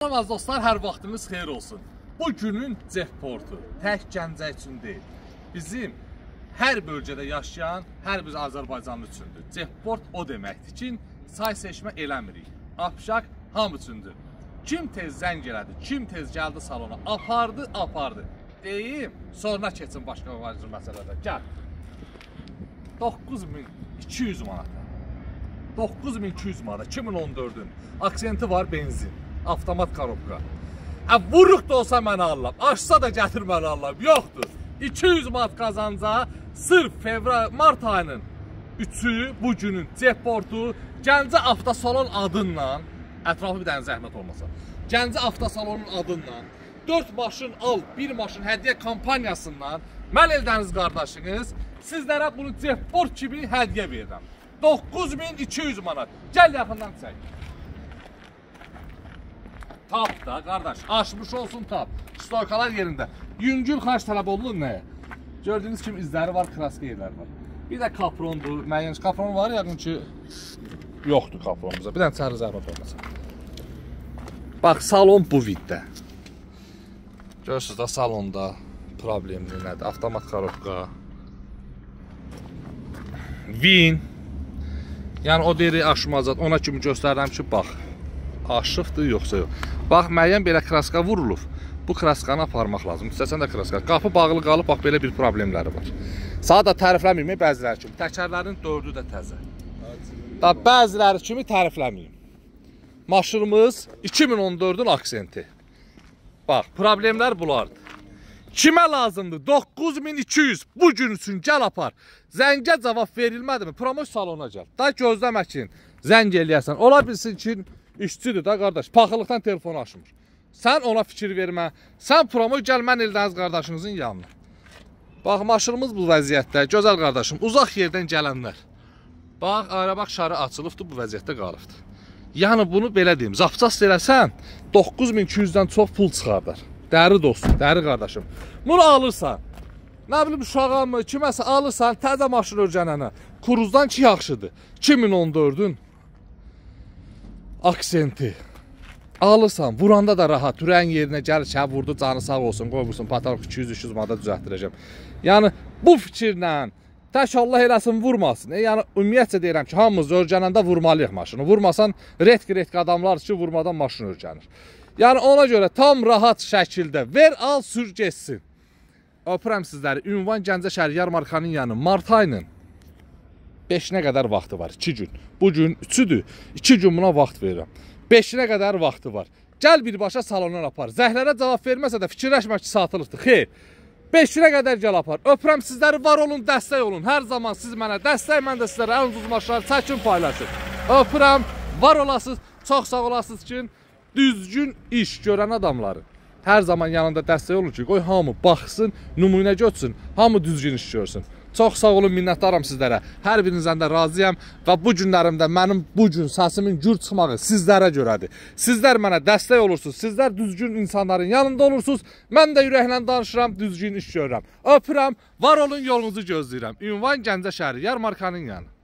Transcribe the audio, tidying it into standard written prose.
Dostlar, az dostlar, hər vaxtınız xeyir olsun. Bu günün Cefportu tək Gəncə üçün deyil, bizim hər bölgədə yaşayan hər bir Azərbaycanlı üçündür. Cefport o deməkdir ki, say seçmə eləmirik. Apşaq hamı üçündür. Kim tez zəng elədi, kim tez gəldi salona, apardı. Deyim, sonra keçin başqa vacib məsələdə. Gəl. 9200 manata. 9200 manata. 2014-ün aksenti var, benzin. Avtomat korobka. Vuruq da olsa mən alıram. Açsa da gətir mən alıram. Yoxdur. 200 manat qazanca sırf mart ayının 3-ü bugünün Cefportu Gəncə Avtosalon adınla, ətrafı bir dənə zəhmət olmasa, Gəncə Avtosalonun adınla 4 maşın al, 1 maşın hədiyyə kampaniyasından mən Eldəniz qardaşınız sizlərə bunu Cefport kimi hədiyyə verirəm. 9200 manat. Gəl yaxından çək. Tap da qardaş, açmış olsun tap. Stoykalar yerində. Yüngül xarc tələb olunur nəyə? Gördüyünüz kimi izləri var, kraska yerləri var. Bir də kaprondur, müəyyən kapron var, yəqin ki yoxdur kapronumuzda. Bir dənə çəri zəhmət olmasın. Bax, salon bu viddə. Görürsünüz da salonda problemli nədir? Avtomat korobka. Vin. Yəni o deri aşmazat, ona kimi göstərirəm ki, bax. Aşıqdır, yoxsa yox. Bax, müəyyən belə kraska vurulub. Bu kraskanı aparmaq lazım. İstəsən də kraska. Qapı bağlı qalıb, bax, belə bir problemləri var. Saat da tərifləməyim, bəziləri kimi. Təkərlərin 4-ü də təzə. Da, bəziləri kimi tərifləməyim. Maşınımız 2014-ün aksenti. Bax, problemlər bunlardır. Kimə lazımdır? 9200 bu gün üçün gəl apar. Zəngə cavab verilmədi mi? Promoy salona gəl. Da gözləmə ki, zəng eləyəsən. Ola bilsin ki, işçidir da qardaş. Paxılıqdan telefonu açmır. Sən ona fikir vermə. Sən promoy gəl, mən Eldəniz qardaşınızın yanına. Bax, maşınımız bu vəziyyətdə. Gözəl qardaşım, uzaq yerdən gələnlər. Bax, arabaq şarı açılıbdır, bu vəziyyətdə qalıbdır. Yəni, bunu belə deyim, zapças eləsən, 9200-dən çox pul çıxardar. Dəri dostum, dəri qardaşım. Bunu alırsan, nə bilim, uşağa mı, kiməsə alırsan, təzə maşın örgənənə. Kuruzdan ki, yaxşıdır. 2014-ün aksenti. Alırsan, vuranda da rahat, ürəyin yerinə gəlir, çə vurdu, canı sağ olsun, qoyursun, patalıq 200-300 manada düzəltdirəcəm. Yəni, bu fikirlə, tək Allah eləsin, vurmasın. Yəni, ümumiyyətcə deyirəm ki, hamımız örgənəndə vurmalıyıq maşını. Vurmasan, retk adamlar ki, vurmadan maşını örgənir. Yəni, ona görə tam rahat şəkildə ver, al, sür, geçsin. Öpürəm sizləri, ünvan Gəncə şəhəri yarmarkanın yanı, mart ayının 5-nə qədər vaxtı var, 2 gün. Bugün 3-üdür, 2 gün buna vaxt verirəm. 5-nə qədər vaxtı var. Gəl birbaşa salondan apar. Zəhlərə cavab verməsə də fikirləşmək ki, satılıqdır. Xeyr. 5-nə qədər gəl apar. Öpürəm sizləri, var olun, dəstək olun. Hər zaman siz mənə dəstək, mən də sizlərə ən ucuz maşınları çəkin paylaşın. Öpürəm, var olasınız, çox sağ olasınız ki, düzgün iş görən adamları hər zaman yanında dəstək olun ki, qoy hamı baxsın, nümunə götsün, hamı düzgün iş görsün. Çox sağ olun, minnətdaram sizlərə. Hər birinizdən də razıyam və bu günlərimdə mənim bu gün səsimin gür çıxmağı sizlərə görədir. Sizlər mənə dəstək olursunuz, sizlər düzgün insanların yanında olursunuz. Mən də ürəklə danışıram, düzgün iş görürəm. Öpürəm, var olun, yolunuzu gözləyirəm. Ünvan Gəncə şəhəri, yarmarkanın yanı.